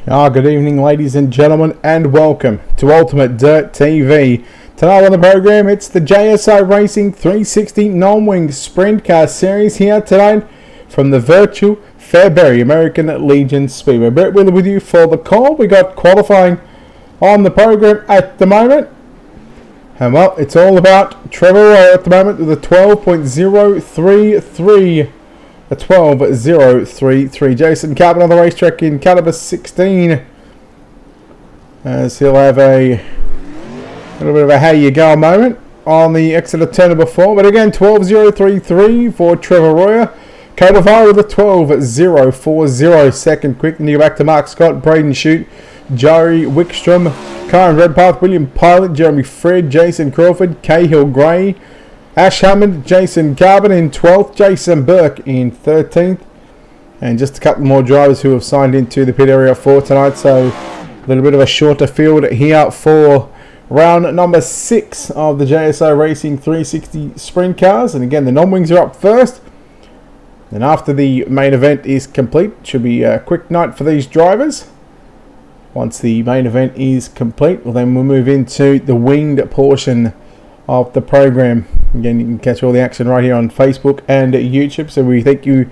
Good evening, ladies and gentlemen, and welcome to Ultimate Dirt TV. Tonight on the program, it's the JSI Racing 360 Non-Wing Sprint Car Series here tonight from the virtual Fairbury American Legion Speedway. Brett Wheeler with you for the call. We got qualifying on the program at the moment. And well, it's all about Trevor Roy at the moment with a 12.033. A 12.033. Jason Carbon on the racetrack in caliber 16. As he'll have a little bit of a how you go moment on the exit of turn number 4. But again, 12.033 for Trevor Roy. Codify with a 12.040. Second quick. And you go back to Mark Scott, Braden Shute, Joey Wickstrom, Karen Redpath, William Pilot, Jeremy Fred, Jason Crawford, Cahill Gray, Ash Hammond, Jason Carbon in 12th, Jason Burke in 13th, and just a couple more drivers who have signed into the pit area for tonight, so a little bit of a shorter field here for round number 6 of the JSI Racing 360 Sprint Cars. And again, the non-wings are up first, and after the main event is complete, should be a quick night for these drivers. Once the main event is complete, well, then we'll move into the winged portion of the program. Again, you can catch all the action right here on Facebook and YouTube. So we thank you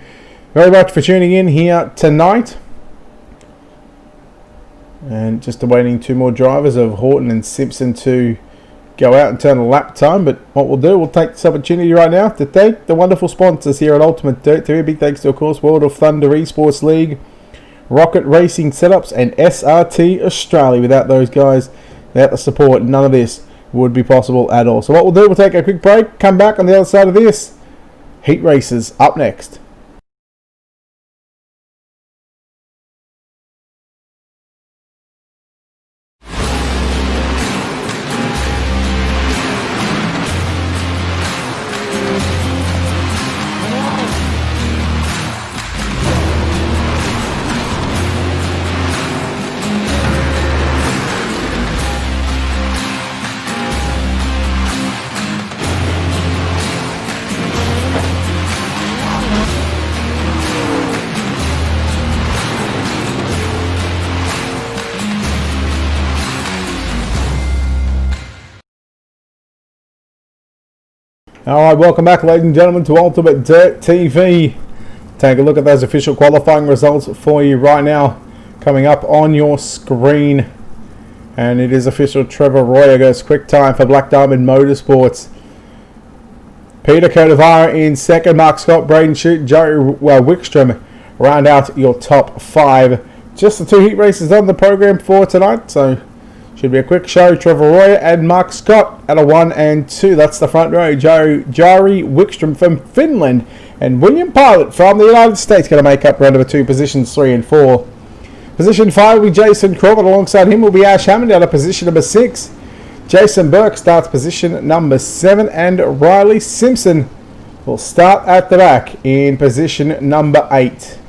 very much for tuning in here tonight. And just awaiting 2 more drivers of Horton and Simpson to go out and turn a lap time. But what we'll do, we'll take this opportunity right now to thank the wonderful sponsors here at Ultimate Dirt TV. Big thanks to, of course, World of Thunder Esports League, Rocket Racing Setups, and SRT Australia. Without those guys, without the support, none of this would be possible at all. So what we'll do, we'll take a quick break, come back on the other side of this. Heat races up next. Alright, welcome back, ladies and gentlemen, to Ultimate Dirt TV. Take a look at those official qualifying results for you right now, coming up on your screen. And it is official. Trevor Roy goes quick time for Black Diamond Motorsports. Peter Codivara in second, Mark Scott, Braden Shute, Joey Wickstrom round out your top 5. Just the 2 heat races on the program for tonight, so should be a quick show. Trevor Roy and Mark Scott at a 1 and 2. That's the front row. Jari Wickstrom from Finland and William Pilot from the United States going to make up round number 2, positions 3 and 4. Position 5 will be Jason Crawford. Alongside him will be Ash Hammond out of position number 6. Jason Burke starts position number 7, and Riley Simpson will start at the back in position number 8.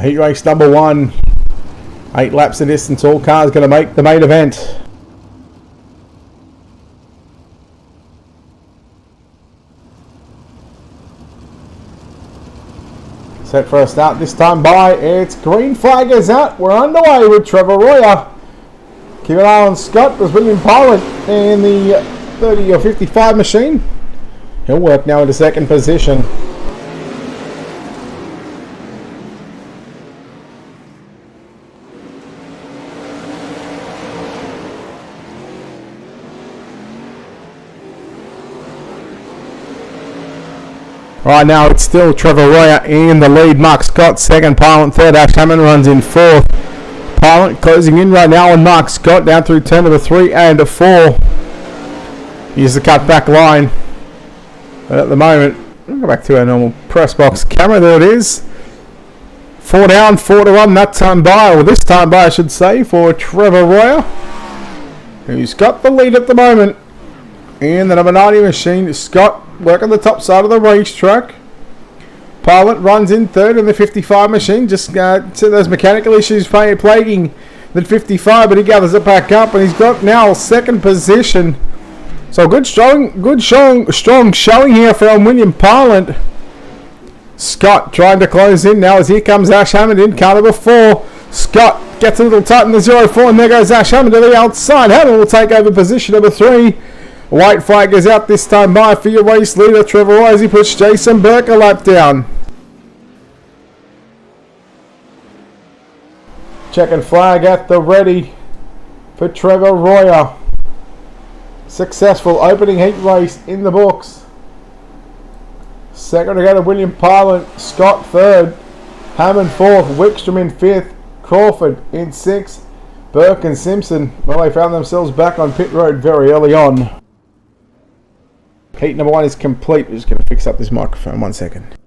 Heat race number 1, 8 laps of distance. All cars going to make the main event. Set for a start this time by, it's green flag is out. We're underway with Trevor Roy. Keep an eye on Scott as William Pilot in the 30 or 55 machine. He'll work now into second position. Right now it's still Trevor Roy in the lead, Mark Scott second, Pilot third, Ash Hammond runs in 4th. Pilot closing in right now on Mark Scott down through turn number 3 and 4. Here's the cut back line. But at the moment, we'll go back to our normal press box camera. There it is. 4 down, 4 to 1 that time by, or this time by I should say, for Trevor Roy, who's got the lead at the moment. In the number 90 machine, Scott working the top side of the racetrack. Pilot runs in third in the 55 machine. Just those mechanical issues plaguing than 55, but he gathers it back up, and he's got now second position. So good strong showing here from William Parlant. Scott trying to close in now as here comes Ash Hammond in car number 4. Scott gets a little tight in the 0-4, and there goes Ash Hammond to the outside. Hammond will take over position number 3. White flag is out this time by for your race leader, Trevor Roy, he puts Jason Burke a lap down. Checkered flag at the ready for Trevor Royer. Successful opening heat race in the books. Second to go to William Parlant, Scott third, Hammond fourth, Wickstrom in fifth, Crawford in 6th, Burke and Simpson, well, they found themselves back on pit road very early on. Heat number 1 is complete. We're just going to fix up this microphone 1 second.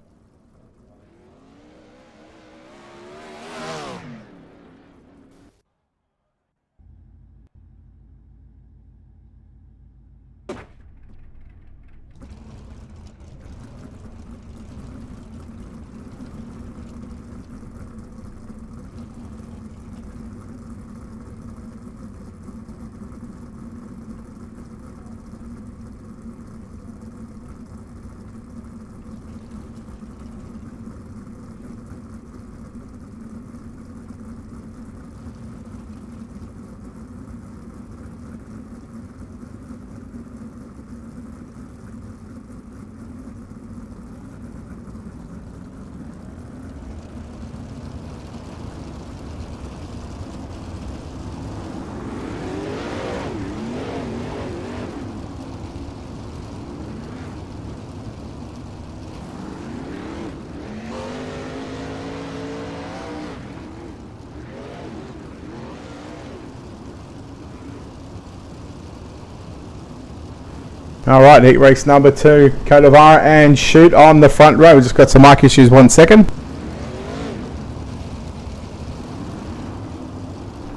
Alright, heat race number 2, Codavara and Shoot on the front row. We just got some mic issues, 1 second.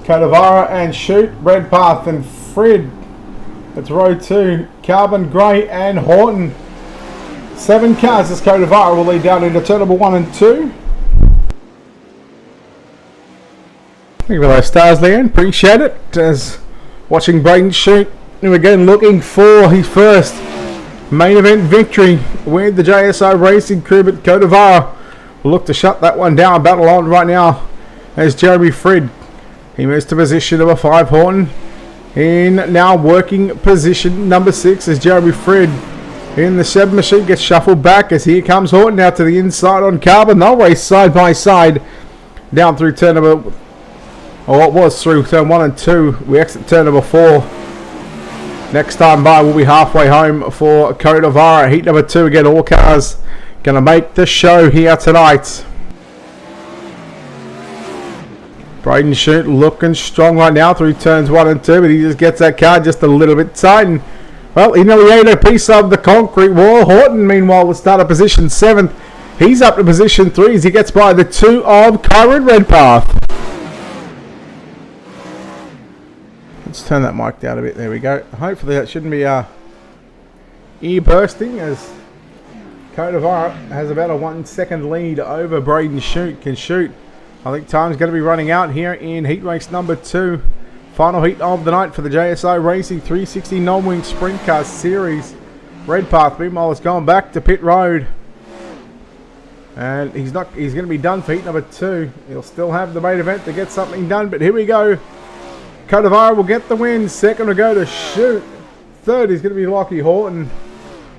Codavara and Shoot, Redpath and Frid. That's row 2, Carbon, Grey and Horton. 7 cars as Codavara will lead down into turn number 1 and 2. Thank you for those stars, Leanne. Appreciate it. As watching Braden Shoot. And again looking for his first main event victory with the JSI Racing crew, but Codavara will look to shut that one down. Battle on right now as Jeremy Frid. He moves to position number 5, Horton. In now working position number 6 as Jeremy Frid. In the 7 machine gets shuffled back as here comes Horton now to the inside on Carbon. They'll race side by side down through turn number, or what was through turn 1 and 2. We exit turn number 4. Next time by we'll be halfway home for Codavara. Heat number 2 again, all cars going to make the show here tonight. Braden Shoot looking strong right now through turns 1 and 2, but he just gets that car just a little bit tight. And, well, he nearly ate a piece of the concrete wall. Horton, meanwhile, will start at position 7th. He's up to position 3 as he gets by the 2 of Kyron Redpath. Let's turn that mic down a bit. There we go. Hopefully that shouldn't be ear bursting, as Codavara has about a 1 second lead over Braden Shoot. Can Shoot. I think time's going to be running out here in heat race number 2. Final heat of the night for the JSI Racing 360 non-wing sprint car series. Redpath meanwhile has gone back to pit road. And he's going to be done for heat number 2. He'll still have the main event to get something done, but here we go. Codavara will get the win. Second will go to Shoot. Third is going to be Lockie Horton.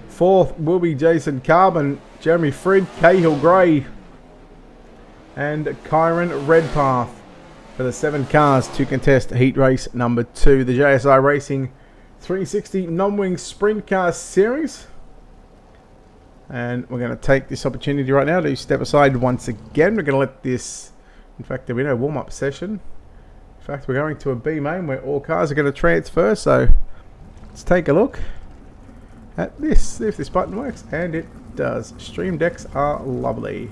Fourth will be Jason Carbon, Jeremy Frid, Cahill Gray, and Kyron Redpath for the 7 cars to contest heat race number 2, the JSI Racing 360 non-wing sprint car series. And we're going to take this opportunity right now to step aside once again. We're going to let this, in fact, there'll be no warm-up session. In fact, we're going to a B main where all cars are going to transfer, so let's take a look at this, see if this button works, and it does. Stream decks are lovely.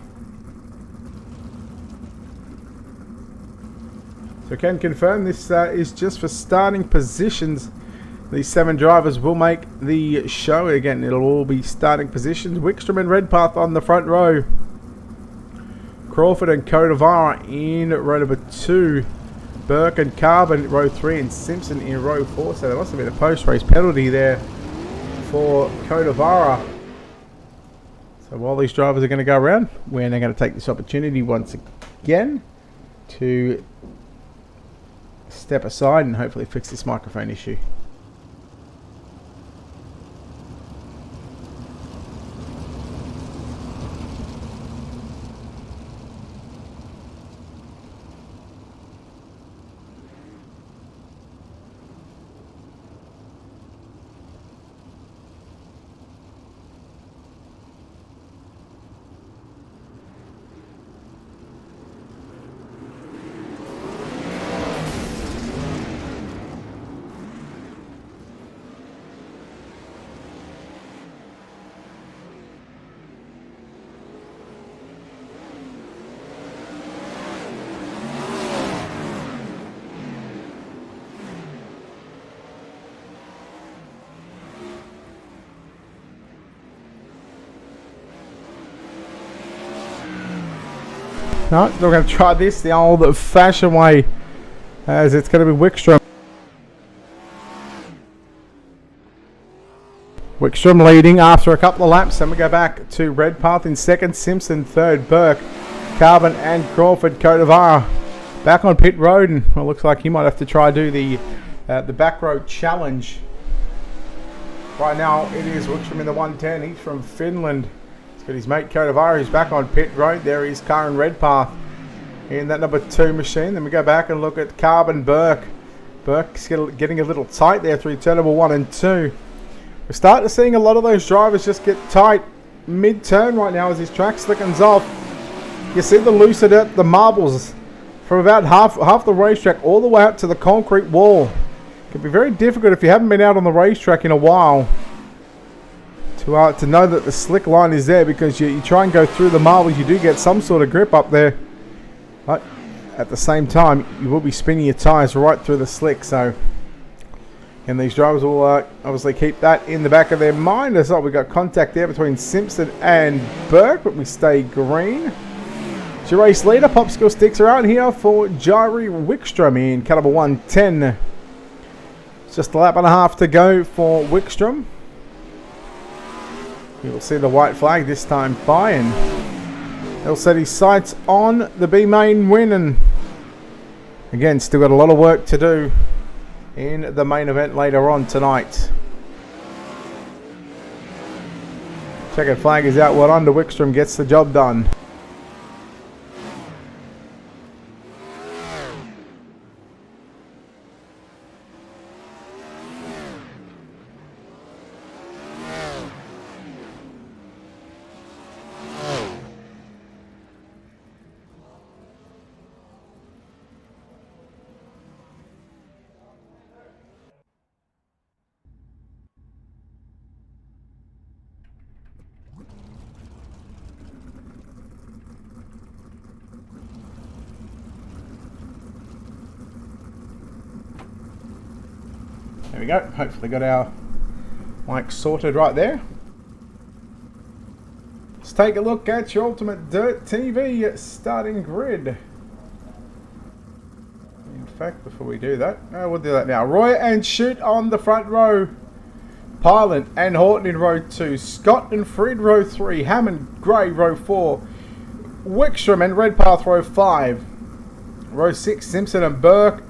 So I can confirm this is just for starting positions. These 7 drivers will make the show. Again, it'll all be starting positions. Wickstrom and Redpath on the front row. Crawford and Codavara in row number 2. Burke and Carbon in row 3 and Simpson in row 4. So there must have been a post-race penalty there for Kodavara. So while these drivers are going to go around, we're now going to take this opportunity once again to step aside and hopefully fix this microphone issue. No, we're going to try this the old-fashioned way, as it's going to be Wickstrom. Wickstrom leading after a couple of laps. Then we go back to Redpath in second, Simpson third, Burke, Carbon and Crawford. Kodavara back on pit road, and it looks like he might have to try do the back road challenge. Right now it is Wickstrom in the 110. He's from Finland. Got his mate Kodavara, who's back on pit road. There is Karen Redpath in that number 2 machine. Then we go back and look at Carbon Burke. Burke's getting a little tight there through turn number 1 and 2. We're starting to seeing a lot of those drivers just get tight mid-turn right now as his track slickens off. You see the looser dirt, the marbles from about half the racetrack all the way up to the concrete wall. It can be very difficult if you haven't been out on the racetrack in a while to know that the slick line is there, because you try and go through the marbles, you do get some sort of grip up there, but at the same time you will be spinning your tyres right through the slick. So, and these drivers will obviously keep that in the back of their mind. As well, we got contact there between Simpson and Burke, but we stay green. It's your race leader. Popsicle sticks are out here for Jari Wickstrom in car number 110. It's just a lap and a half to go for Wickstrom. You will see the white flag this time by, and he'll set his sights on the B main win. And again, still got a lot of work to do in the main event later on tonight. Checkered flag is out. Well under. Wickstrom gets the job done. There we go. Hopefully got our mic sorted right there. Let's take a look at your Ultimate Dirt TV starting grid. In fact, before we do that, we'll do that now. Roy and Shoot on the front row. Pilot and Horton in row 2. Scott and Frid row 3. Hammond, Gray row 4. Wickstrom and Redpath row 5. Row 6, Simpson and Burke.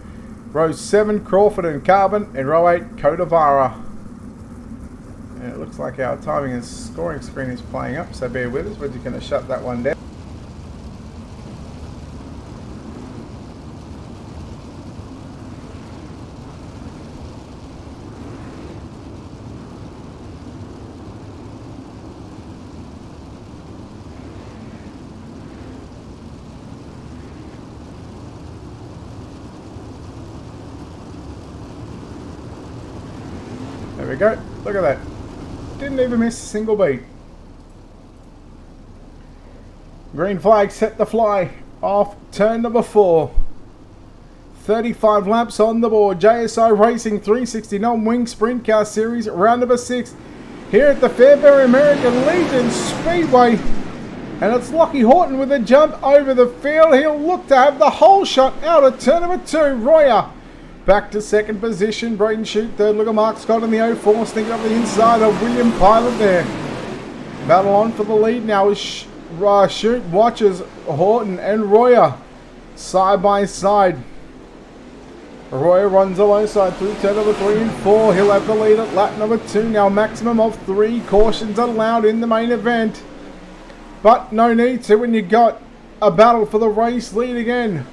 Row 7, Crawford and Carbon. And row 8, Kodavara. And it looks like our timing and scoring screen is playing up, so bear with us. We're just going to shut that one down. There we go. Look at that. Didn't even miss a single beat. Green flag set the fly off turn number 4. 35 laps on the board. JSI Racing 369 Wing Sprint Car Series round number 6 here at the Fairbury American Legion Speedway. And it's Lockie Horton with a jump over the field. He'll look to have the whole shot out of turn number 2. Royer back to second position. Braden Shute third. Look at Mark Scott in the 04. Sneaking up the inside of William Pilot there. Battle on for the lead now as Shute watches Horton and Royer side by side. Royer runs alongside through turn number 3 and 4. He'll have the lead at lap number 2 now. Maximum of 3 cautions allowed in the main event. But no need to when you got a battle for the race lead again.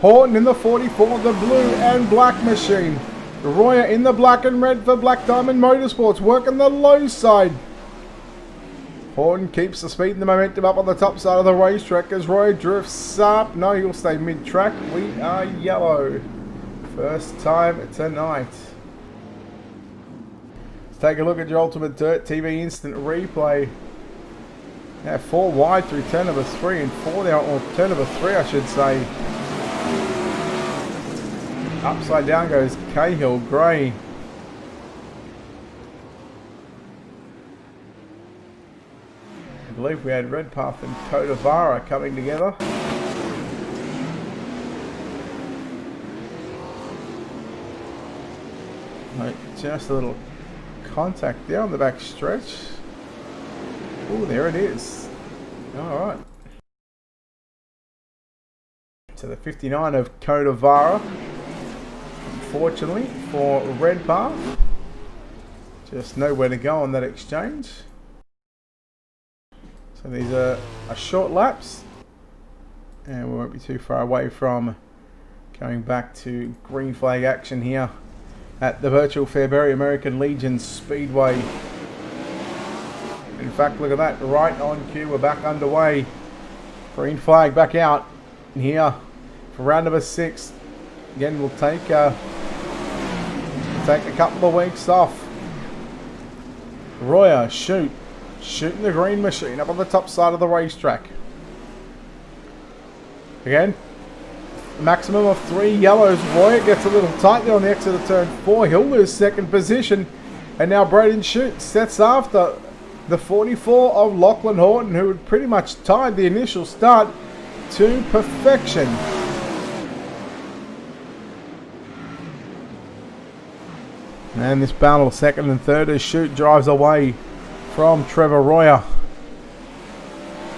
Horton in the 44, the blue and black machine. Royer in the black and red for Black Diamond Motorsports, working the low side. Horton keeps the speed and the momentum up on the top side of the racetrack as Royer drifts up. No, he'll stay mid-track. We are yellow. First time tonight. Let's take a look at your Ultimate Dirt TV instant replay. Now 4 wide through turn number 3 and 4 there, or turn number 3 I should say. Upside down goes Cahill Gray. I believe we had Redpath and Codavara coming together. Right, just a little contact there on the back stretch. Oh, there it is. Alright. So the 59 of Codavara. Unfortunately for Redpath. Just nowhere to go on that exchange. So these are short laps. And we won't be too far away from going back to green flag action here at the virtual Fairbury American Legion Speedway. In fact, look at that, right on cue, we're back underway. Green flag back out here for round number 6. Again, we'll take a couple of weeks off. Royer, shooting the green machine up on the top side of the racetrack. Again, maximum of 3 yellows. Royer gets a little tight there on the exit of turn 4. He'll lose second position. And now Braden Shute sets after the 44 of Lachlan Horton, who had pretty much tied the initial start to perfection. And this battle, second and third, as Shute drives away from Trevor Royer.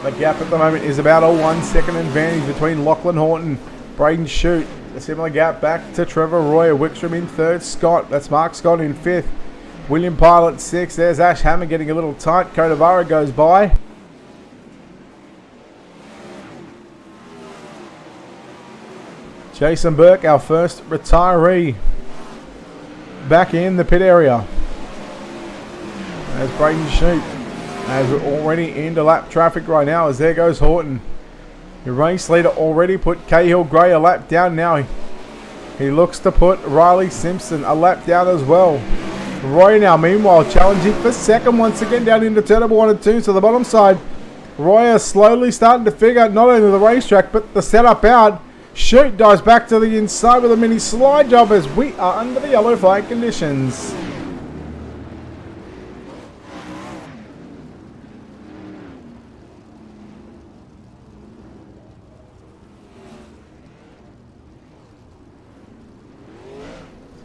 The gap at the moment is about a 1 second advantage between Lachlan Horton, Braden Shute. A similar gap back to Trevor Royer. Wickstrom in third. Scott, that's Mark Scott in 5th. William Pilot 6th. There's Ash Hammer getting a little tight. Codavara goes by. Jason Burke, our first retiree, back in the pit area. There's Braden Shute. As we're already into lap traffic right now, as there goes Horton. Your race leader already put Cahill Gray a lap down now. He looks to put Riley Simpson a lap down as well. Royer now, meanwhile, challenging for second once again down into turn number 1 and 2. So the bottom side, Royer slowly starting to figure out not only the racetrack, but the setup out. Shute dives back to the inside with a mini slide job as we are under the yellow flag conditions.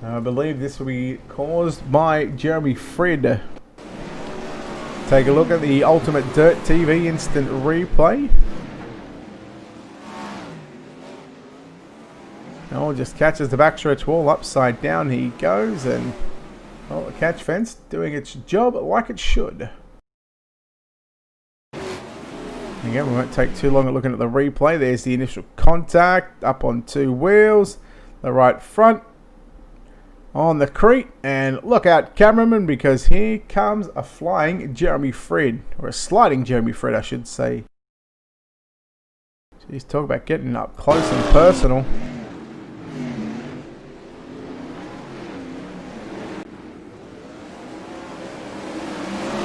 I believe this will be caused by Jeremy Fred. Take a look at the Ultimate Dirt TV instant replay. Oh, just catches the backstretch wall upside down. He goes, and well, the catch fence doing its job like it should. Again, we won't take too long at looking at the replay. There's the initial contact up on 2 wheels, the right front on the crete, and look out, cameraman, because here comes a flying Jeremy Fred, or a sliding Jeremy Fred, I should say. Jeez, talk about getting up close and personal.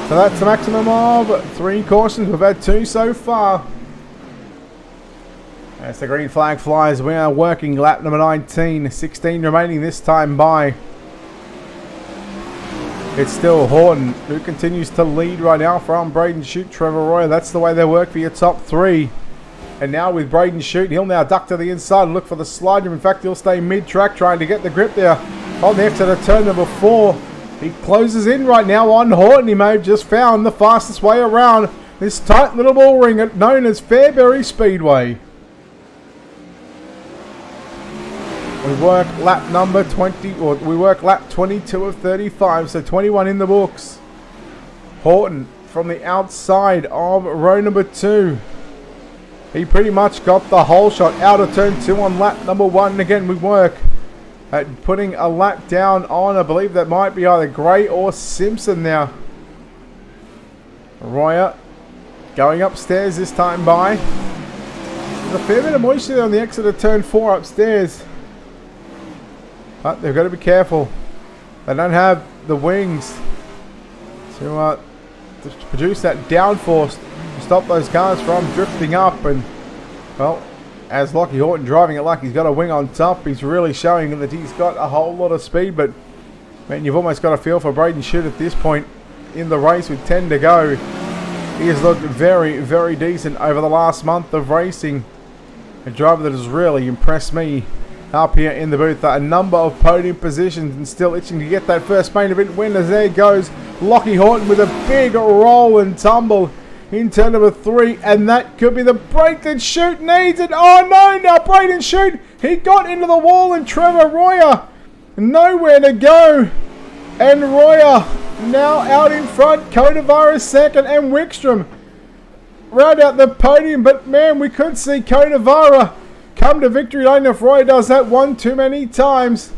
So that's a maximum of 3 cautions. We've had 2 so far. As the green flag flies, we are working lap number 19. 16 remaining this time by. It's still Horton who continues to lead right now from Braden Shute, Trevor Royer. That's the way they work for your top three. And now with Braden Shute, he'll now duck to the inside and look for the slide. In fact, he'll stay mid-track trying to get the grip there on the exit of turn number 4. He closes in right now on Horton. He may have just found the fastest way around this tight little bull ring known as Fairbury Speedway. We work lap number 20, or we work lap 22 of 35, so 21 in the books. Horton from the outside of row number 2. He pretty much got the whole shot out of turn 2 on lap number 1. And again, we work at putting a lap down on, I believe that might be either Gray or Simpson now. Royer going upstairs this time by. There's a fair bit of moisture there on the exit of turn 4 upstairs. But they've got to be careful. They don't have the wings to produce that downforce to stop those cars from drifting up. And, well, as Lockie Horton driving it like he's got a wing on top, he's really showing that he's got a whole lot of speed. But, man, you've almost got a feel for Braden Shute at this point in the race with 10 to go. He has looked very, very decent over the last month of racing. A driver that has really impressed me up here in the booth. A number of podium positions and still itching to get that first main event win, as there goes Lockie Horton with a big roll and tumble in turn number 3, and that could be the break that Shute needs. And oh no, now Braden Shute, he got into the wall, and Trevor Royer nowhere to go, and Royer now out in front. Codavara second, and Wickstrom round out the podium. But man, we could see Codavara come to victory lane if Royer does that one too many times.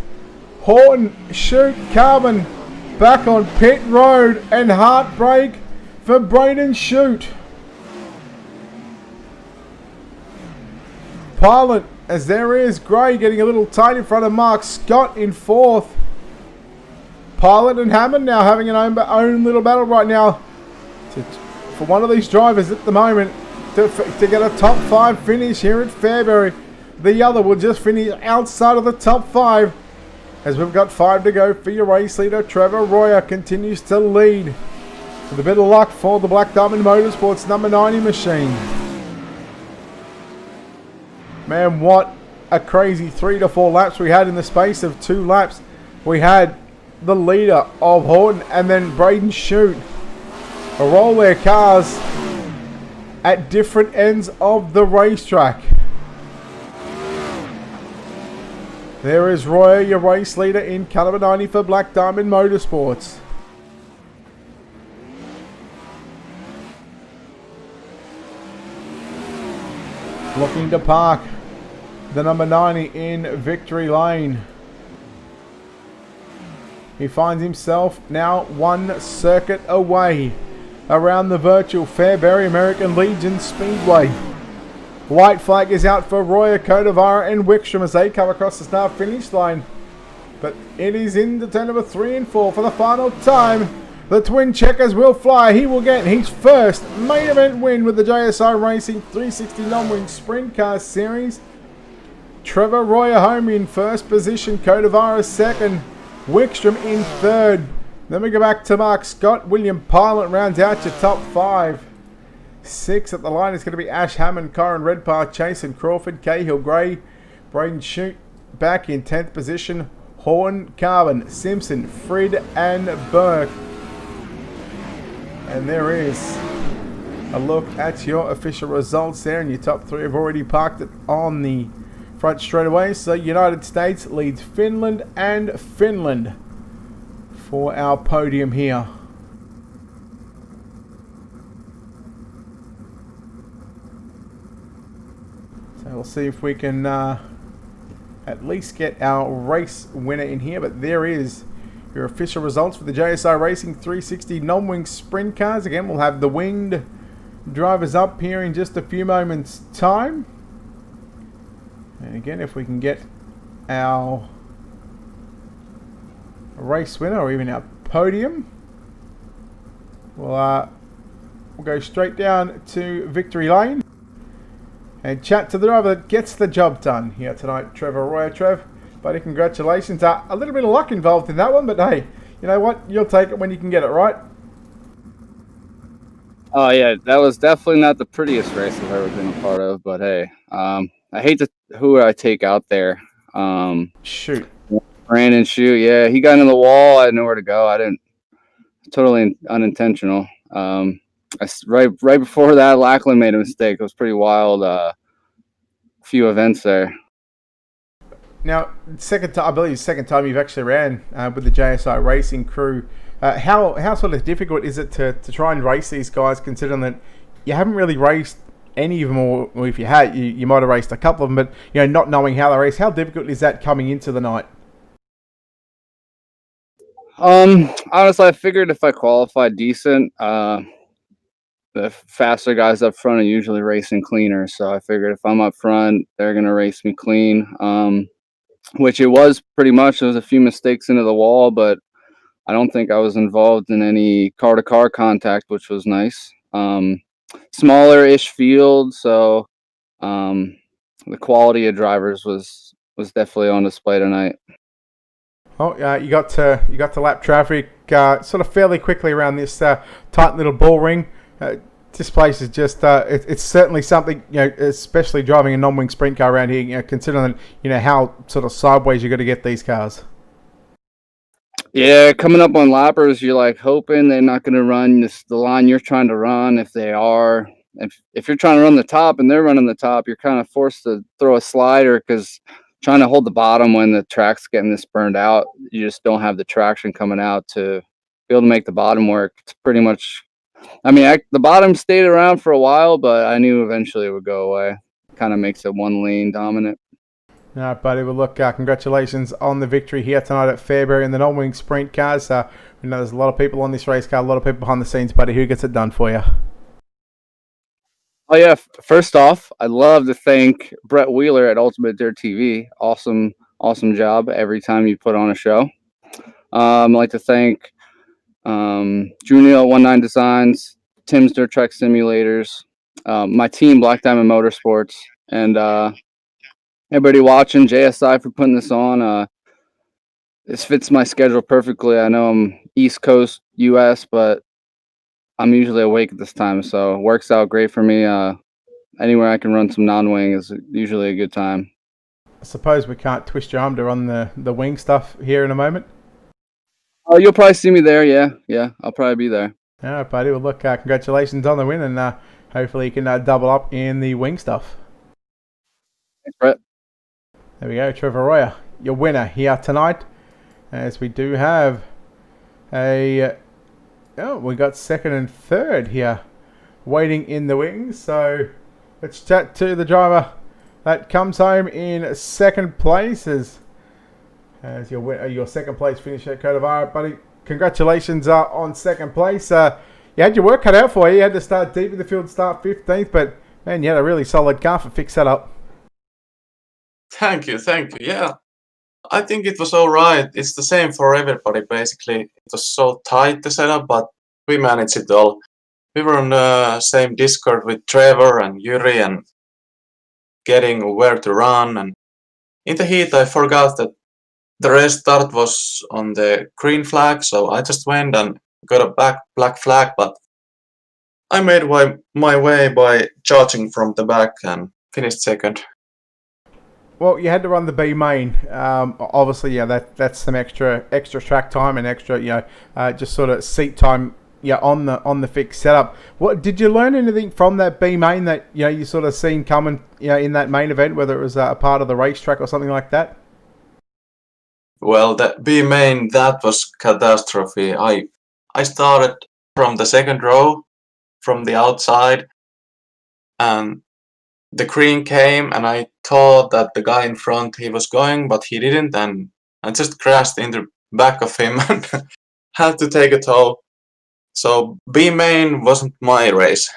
Horton, Shute, Carbon back on pit road, and heartbreak for Braden Shute. Pilot, as there is Gray getting a little tight in front of Mark Scott in 4th. Pilot and Hammond now having an own little battle right now for one of these drivers at the moment to get a top 5 finish here at Fairbury. The other will just finish outside of the top 5, as we've got 5 to go for your race leader. Trevor Royer continues to lead with a bit of luck for the Black Diamond Motorsports number 90 machine. Man, what a crazy 3 to 4 laps we had in the space of 2 laps. We had the leader of Horton and then Braden Shute roll their cars at different ends of the racetrack. There is Royer, your race leader in car number 90 for Black Diamond Motorsports. Looking to park the number 90 in victory lane. He finds himself now 1 circuit away around the virtual Fairbury American Legion Speedway. White flag is out for Royer, Codavara and Wickstrom as they come across the start finish line. But it is into turn number 3 and 4 for the final time. The twin checkers will fly. He will get his first main event win with the JSI Racing 360 non-wing Sprint Car Series. Trevor Royer home in first position, Codavara second, Wickstrom in third. Then we go back to Mark Scott. William Pilot rounds out your top 5. 6 at the line is going to be Ash Hammond, Kyron Redpath, Jason Crawford, Cahill Gray, Braden Shute back in 10th position, Horn, Carbon, Simpson, Frid and Burke. And there is a look at your official results there, and your top 3 have already parked it on the front straight away. So United States leads Finland and Finland for our podium here. So we'll see if we can at least get our race winner in here. But there is your official results for the JSI Racing 360 non-wing sprint cars. Again, we'll have the winged drivers up here in just a few moments time. And again, if we can get our race winner or even our podium, we'll go straight down to victory lane and chat to the driver that gets the job done here tonight, Trevor Royer. Trev, buddy, congratulations. A little bit of luck involved in that one, but hey, you know what? You'll take it when you can get it, right? Oh yeah, that was definitely not the prettiest race I've ever been a part of, but hey, I hate who I take out there. Shoot. Brandon shoot, yeah, he got in the wall. I had nowhere to go. I didn't. Totally unintentional. Right before that, Lackland made a mistake. It was pretty wild. Few events there. Now, I believe second time you've actually ran with the JSI racing crew. How sort of difficult is it to try and race these guys, considering that you haven't really raced any of them, or if you had, you might have raced a couple of them, but not knowing how they race, how difficult is that coming into the night? Honestly, I figured if I qualified decent, the faster guys up front are usually racing cleaner. So I figured if I'm up front, they're gonna race me clean. Which it was pretty much. There was a few mistakes into the wall, but I don't think I was involved in any car-to-car contact, which was nice. Smaller-ish field, so the quality of drivers was definitely on display tonight. Oh, you got to lap traffic sort of fairly quickly around this tight little ball ring. This place is just it's certainly something, especially driving a non-wing sprint car around here, considering how sort of sideways you got to get these cars. Yeah, coming up on lappers, you're like hoping they're not going to run the line you're trying to run. If they are, if you're trying to run the top and they're running the top, you're kind of forced to throw a slider, because trying to hold the bottom when the track's getting this burned out, you just don't have the traction coming out to be able to make the bottom work. It's pretty much, the bottom stayed around for a while, but I knew eventually it would go away. Kind of makes it one lane dominant. All right, buddy. Well, look, congratulations on the victory here tonight at Fairbury in the non-wing sprint cars. We know there's a lot of people on this race car, a lot of people behind the scenes, buddy. Who gets it done for you? Oh yeah, first off, I'd love to thank Brett Wheeler at Ultimate Dirt TV. Awesome job every time you put on a show. I'd like to thank Junio 19 Designs, Tim's Dirt Track Simulators, my team Black Diamond Motorsports, and everybody watching, JSI for putting this on. This fits my schedule perfectly. I know I'm East Coast US, but I'm usually awake at this time, so it works out great for me. Anywhere I can run some non-wing is usually a good time. I suppose we can't twist your arm to run the wing stuff here in a moment. Oh, you'll probably see me there. Yeah, I'll probably be there. All right, buddy. Well, look, congratulations on the win, and hopefully you can double up in the wing stuff. Thanks, Brett. There we go, Trevor Royer, your winner here tonight. As we do have we got second and third here waiting in the wings. So let's chat to the driver that comes home in second place as your second place finish at Codavara, buddy. Congratulations on second place. You had your work cut out for you. You had to start deep in the field, start 15th, but man, you had a really solid car for fix that up. Thank you. Yeah, I think it was all right. It's the same for everybody, basically. It was so tight, the setup, but we managed it all. We were on the same Discord with Trevor and Yuri and getting where to run. And in the heat, I forgot that the restart was on the green flag, so I just went and got a black flag, but I made my way by charging from the back and finished second. Well, you had to run the B main. Obviously, yeah, that's some extra track time and extra, just sort of seat time, on the fixed setup. What did you learn anything from that B main that you sort of seen coming, in that main event, whether it was a part of the racetrack or something like that? Well, that B main, that was catastrophe. I started from the second row, from the outside, and the green came, and I thought that the guy in front, he was going, but he didn't, and I just crashed in the back of him and had to take a tow. So B main wasn't my race.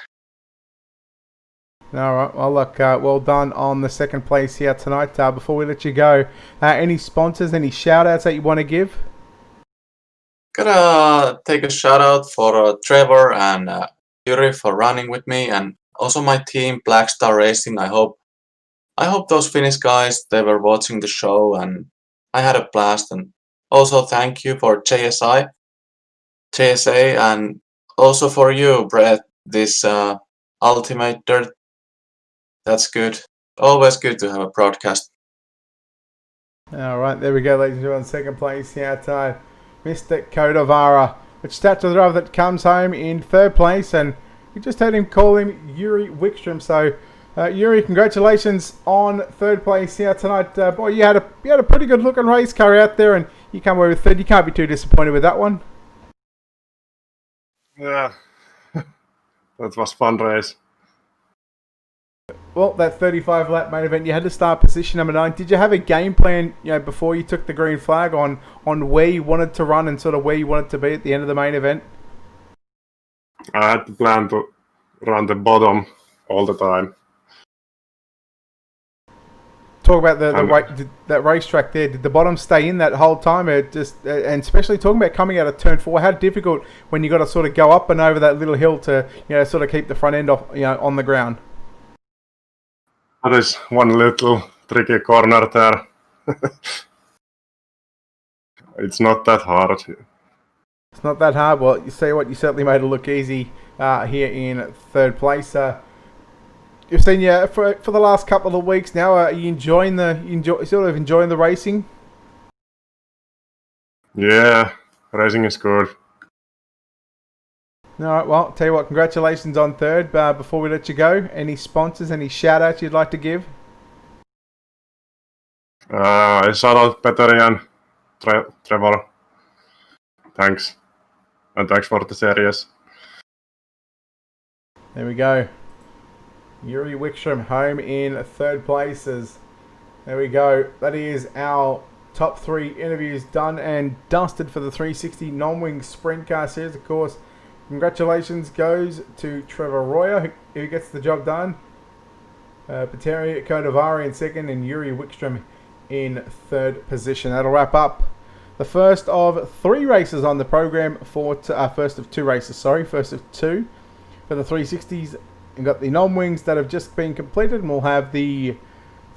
All right. Well, look, well done on the second place here tonight. Before we let you go, any sponsors, any shout-outs that you want to give? Gotta take a shout-out for Trevor and Yuri for running with me, and also my team, Black Star Racing. I hope those Finnish guys, they were watching the show, and I had a blast. And also thank you for JSI JSA, and also for you, Brett, this Ultimate Dirt. That's good. Always good to have a broadcast. All right, there we go, ladies and gentlemen. Second place here at Mr. Kodavara, which stats to the driver that comes home in third place, and we just heard him call him Yuri Wickstrom. So, Yuri, congratulations on third place here tonight. Boy, you had a pretty good looking race car out there, and you come away with third. You can't be too disappointed with that one. Yeah, that was fun race. Well, that 35 lap main event, you had to start position number 9. Did you have a game plan, before you took the green flag on where you wanted to run and sort of where you wanted to be at the end of the main event? I had to plan to run the bottom all the time. Talk about that racetrack there. Did the bottom stay in that whole time? And especially talking about coming out of turn 4, how difficult when you got to sort of go up and over that little hill to sort of keep the front end off on the ground. That is one little tricky corner there. It's not that hard. It's not that hard. Well, you see what, you certainly made it look easy here in third place. You've seen for the last couple of weeks now. Are you enjoying the racing? Yeah, racing is good. All right, well, tell you what, congratulations on third. Before we let you go, any sponsors, any shout-outs you'd like to give? I shout out Petteri and Trevor. Thanks. And thanks for the series. There we go. Yuri Wickstrom home in third places. There we go. That is our top 3 interviews done and dusted for the 360 non-wing sprint car series. Of course, congratulations goes to Trevor Royer, who gets the job done. Petteri Kodavara in second and Yuri Wickstrom in third position. That'll wrap up the first of 3 races on the program first of 2 for the 360s. We've got the non-wings that have just been completed, and we'll have the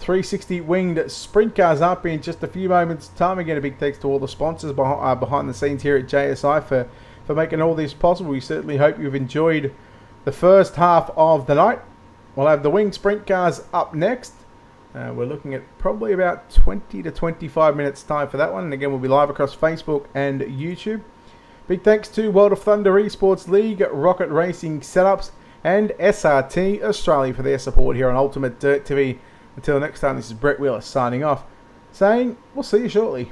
360 winged sprint cars up in just a few moments' time. Again, a big thanks to all the sponsors behind the scenes here at JSI for making all this possible. We certainly hope you've enjoyed the first half of the night. We'll have the winged sprint cars up next. We're looking at probably about 20 to 25 minutes time for that one. And again, we'll be live across Facebook and YouTube. Big thanks to World of Thunder Esports League, Rocket Racing Setups, and SRT Australia for their support here on Ultimate Dirt TV. Until next time, this is Brett Wheeler signing off, saying we'll see you shortly.